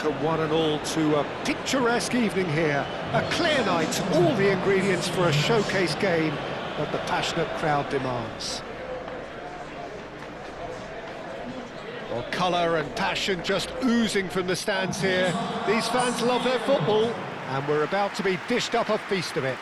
Welcome one and all to a picturesque evening here. A clear night, all the ingredients for a showcase game that the passionate crowd demands. Well, colour and passion just oozing from the stands here. These fans love their football, and we're about to be dished up a feast of it.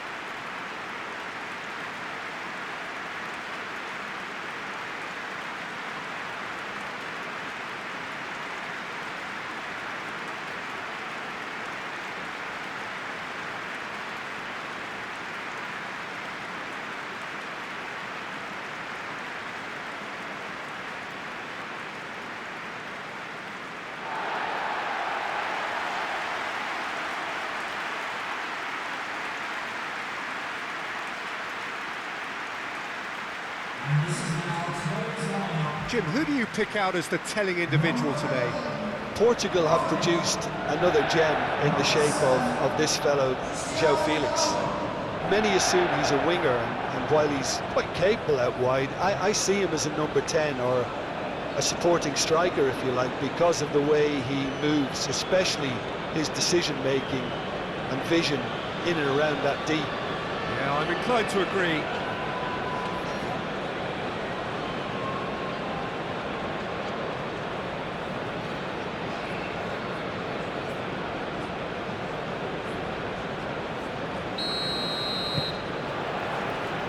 Jim, who do you pick out as the telling individual today? Portugal have produced another gem in the shape of this fellow, João Felix. Many assume he's a winger, and while he's quite capable out wide, I see him as a number 10 or a supporting striker, if you like, because of the way he moves, especially his decision-making and vision in and around that D. Yeah, I'm inclined to agree.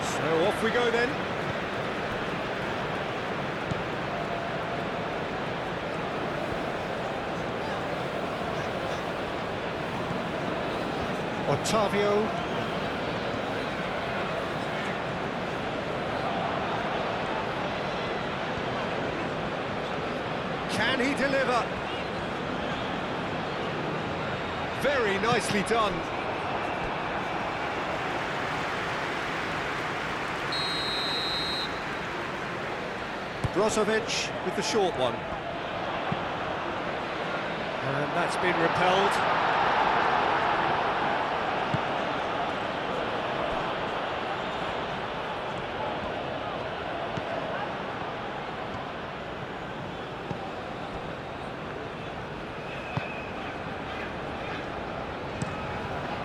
So off we go then. Otavio. Can he deliver? Very nicely done. Brozovic with the short one. And that's been repelled.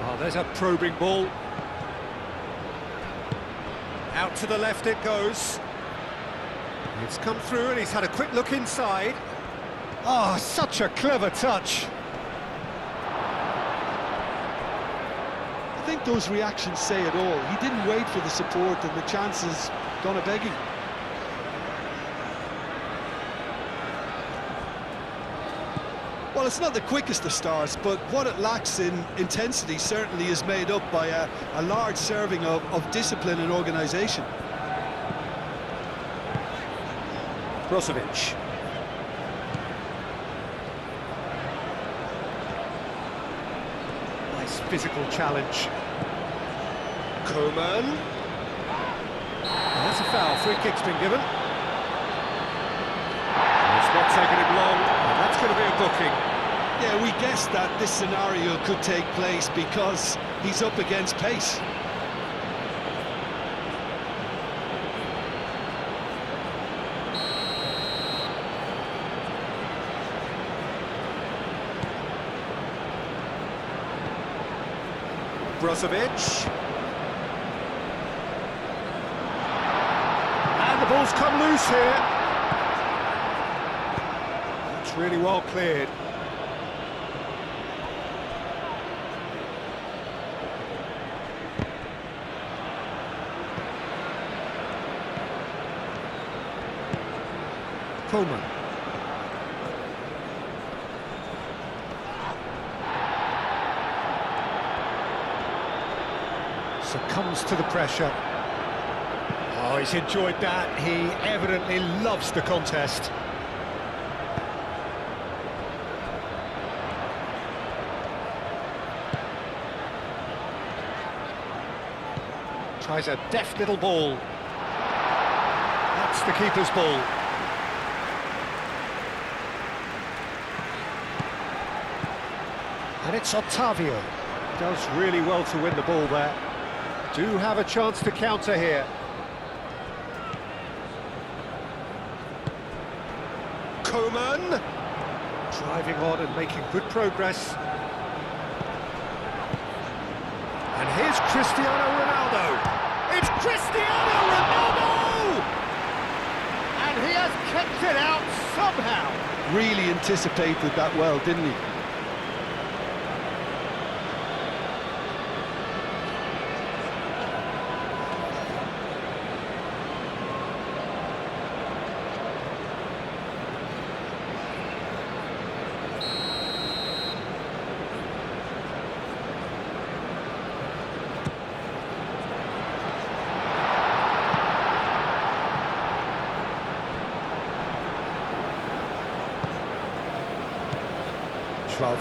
Oh, there's a probing ball. Out to the left it goes. It's come through and he's had a quick look inside. Oh, such a clever touch. I think those reactions say it all. He didn't wait for the support, and the chances gone a-begging. Well, it's not the quickest of starts, but what it lacks in intensity certainly is made up by a large serving of discipline and organisation. Brozovic. Nice physical challenge. Coman. And that's a foul. Free kick's been given. It's not taking him long, and that's going to be a booking. Yeah, we guessed that this scenario could take place because he's up against pace. Brozovic. And the ball's come loose here. It's really well cleared. Coman. Succumbs to the pressure. Oh, he's enjoyed that. He evidently loves the contest. Tries a deft little ball. That's the keeper's ball. And it's Otavio. Does really well to win the ball there. Do have a chance to counter here. Coman Driving on and making good progress. And here's Cristiano Ronaldo. It's Cristiano Ronaldo! And he has kept it out somehow. Really anticipated that well, didn't he?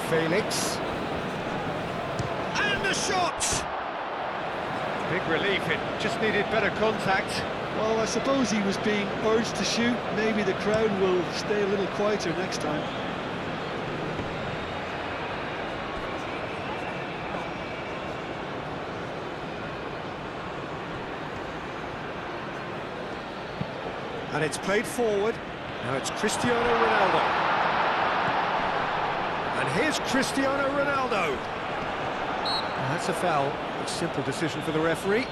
Felix. And the shot! Big relief, it just needed better contact. Well, I suppose he was being urged to shoot. Maybe the crowd will stay a little quieter next time. And it's played forward. Now it's Cristiano Ronaldo. And here's Cristiano Ronaldo. And that's a foul. A simple decision for the referee.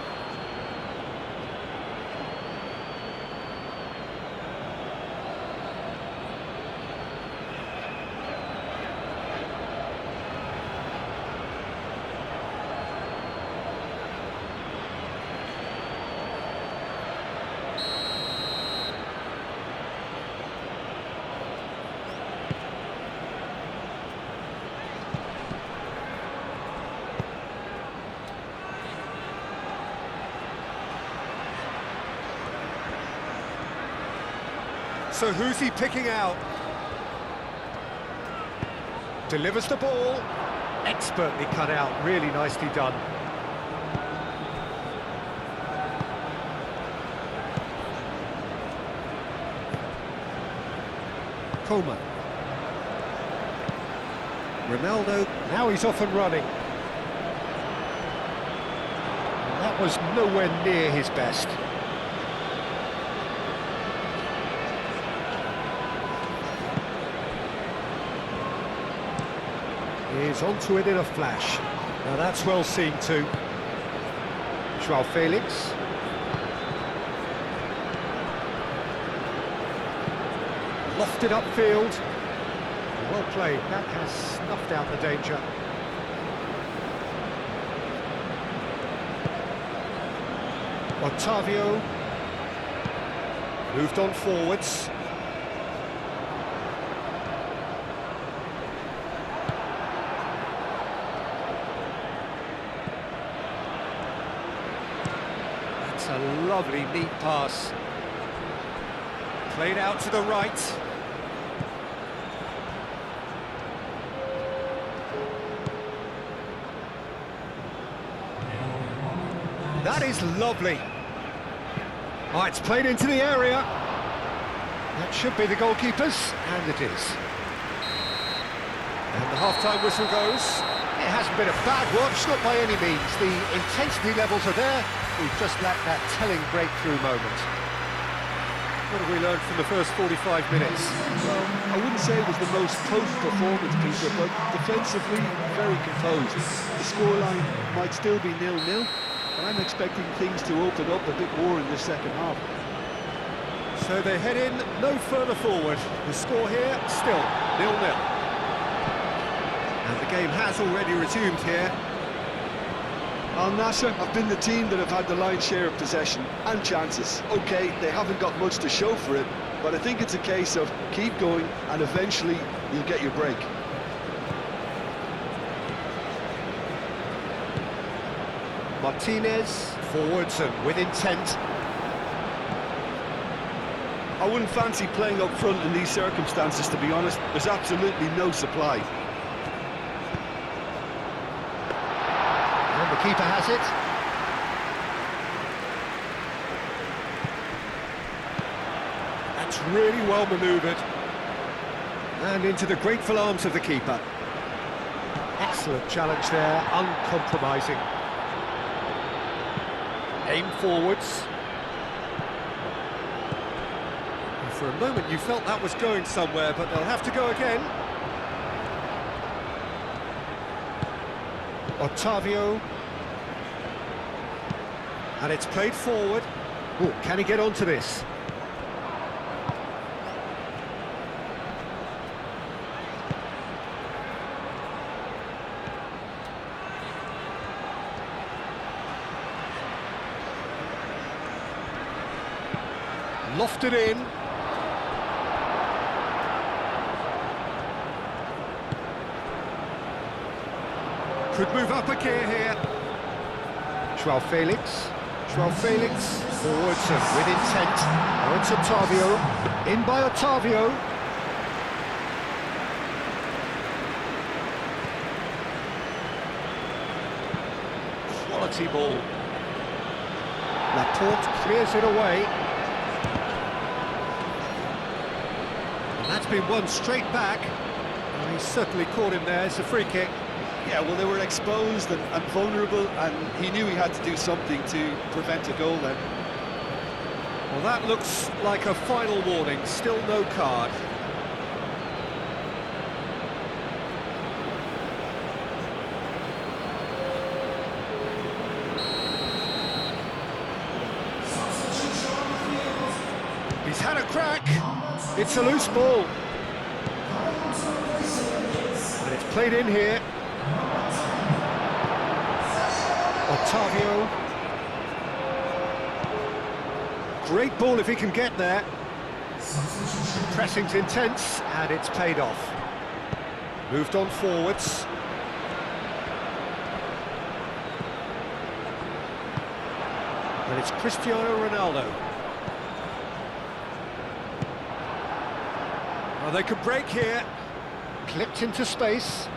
So who's he picking out? Delivers the ball. Expertly cut out, really nicely done. Coleman. Ronaldo, now he's off and running. And that was nowhere near his best. He's onto it in a flash. Now that's well seen too. Joao Felix. Lofted upfield. Well played. That has snuffed out the danger. Otavio. Moved on forwards. A lovely, neat pass. Played out to the right. That is lovely. Oh, it's played into the area. That should be the goalkeeper's, and it is. And the half-time whistle goes. It hasn't been a bad watch, not by any means. The intensity levels are there. We've just lacked that telling breakthrough moment. What have we learned from the first 45 minutes? Well, I wouldn't say it was the most potent performance, Peter, but defensively, very composed. The scoreline might still be 0-0, but I'm expecting things to open up a bit more in the second half. So they head in no further forward. The score here, still 0-0. And the game has already resumed here. Al Nassr have been the team that have had the lion's share of possession and chances. OK, they haven't got much to show for it, but I think it's a case of keep going and eventually you'll get your break. Martinez, forwards and with intent. I wouldn't fancy playing up front in these circumstances, to be honest. There's absolutely no supply. And the keeper has it. That's really well manoeuvred. And into the grateful arms of the keeper. Excellent challenge there, uncompromising. Aim forwards. And for a moment you felt that was going somewhere, but they'll have to go again. Otavio. And it's played forward. Oh, can he get onto this? Lofted in. Could move up a gear here. Joao Felix. Joao Felix forwards and with intent. Oh, it's Otavio. In by Otavio. Quality ball. Laporte clears it away. And that's been won straight back. And he's certainly caught him there. It's a free kick. Yeah, well, they were exposed and vulnerable, and he knew he had to do something to prevent a goal then. Well, that looks like a final warning. Still no card. He's had a crack. It's a loose ball. And it's played in here. Otavio. Great ball if he can get there. Pressing's intense, and it's paid off. Moved on forwards. And it's Cristiano Ronaldo. Well, they could break here. Clipped into space.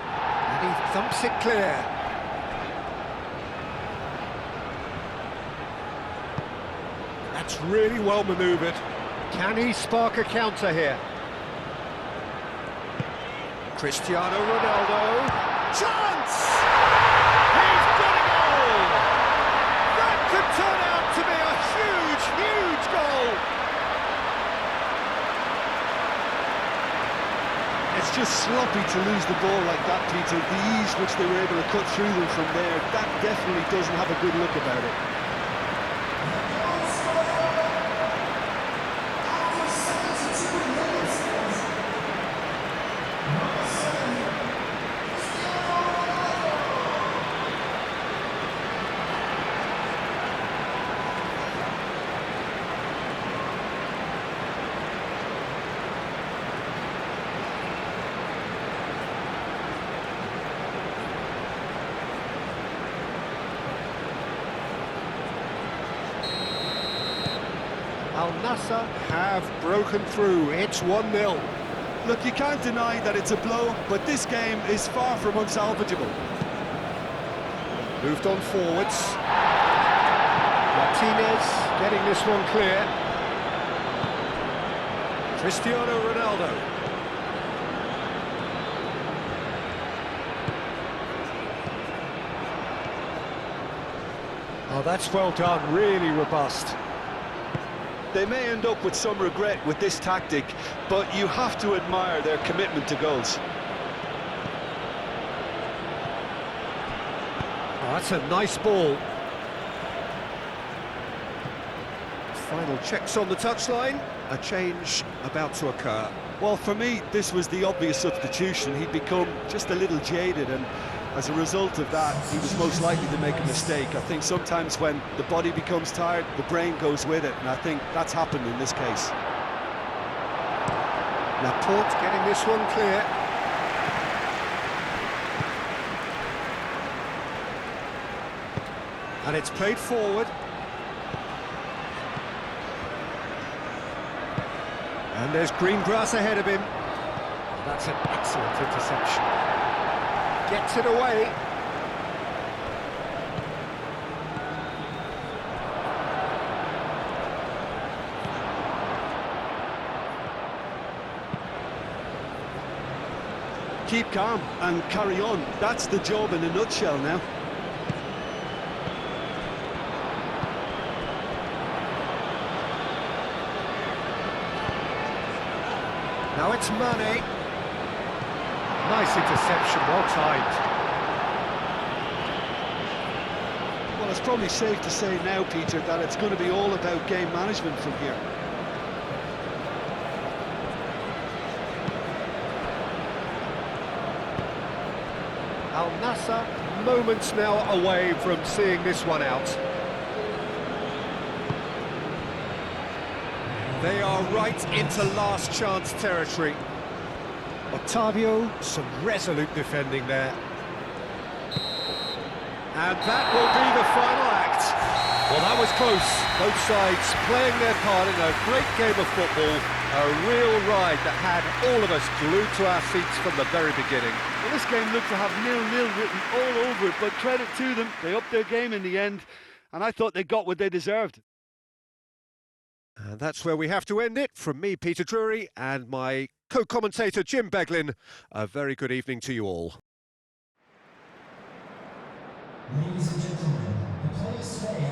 And he thumps it clear. That's really well manoeuvred. Can he spark a counter here? Cristiano Ronaldo. Chance! He's got a goal! That could turn out to be a huge, huge goal! It's just sloppy to lose the ball like that, Peter. The ease which they were able to cut through them from there, that definitely doesn't have a good look about it. Al Nassr have broken through. It's 1-0. Look, you can't deny that it's a blow, but this game is far from unsalvageable. Moved on forwards. Martinez getting this one clear. Cristiano Ronaldo. Oh, that's well done, really robust. They may end up with some regret with this tactic, but you have to admire their commitment to goals. Oh, that's a nice ball. Final checks on the touchline. A change about to occur. Well, for me, this was the obvious substitution. He'd become just a little jaded, and as a result of that, he was most likely to make a mistake. I think sometimes when the body becomes tired, the brain goes with it, and I think that's happened in this case. Laporte getting this one clear. And it's played forward. And there's green grass ahead of him. That's an excellent interception. Gets it away. Keep calm and carry on. That's the job in a nutshell now. Now it's Mane. Nice interception, well timed. it's probably safe to say now, Peter, that it's going to be all about game management from here. Al Nassr, moments now away from seeing this one out. They are right into last chance territory. Octavio, some resolute defending there. And that will be the final act. Well, that was close. Both sides playing their part in a great game of football. A real ride that had all of us glued to our seats from the very beginning. Well, this game looked to have 0-0 written all over it, but credit to them, they upped their game in the end, and I thought they got what they deserved. And that's where we have to end it. From me, Peter Drury, and my co-commentator, Jim Beglin. A very good evening to you all. Ladies and gentlemen, the players today are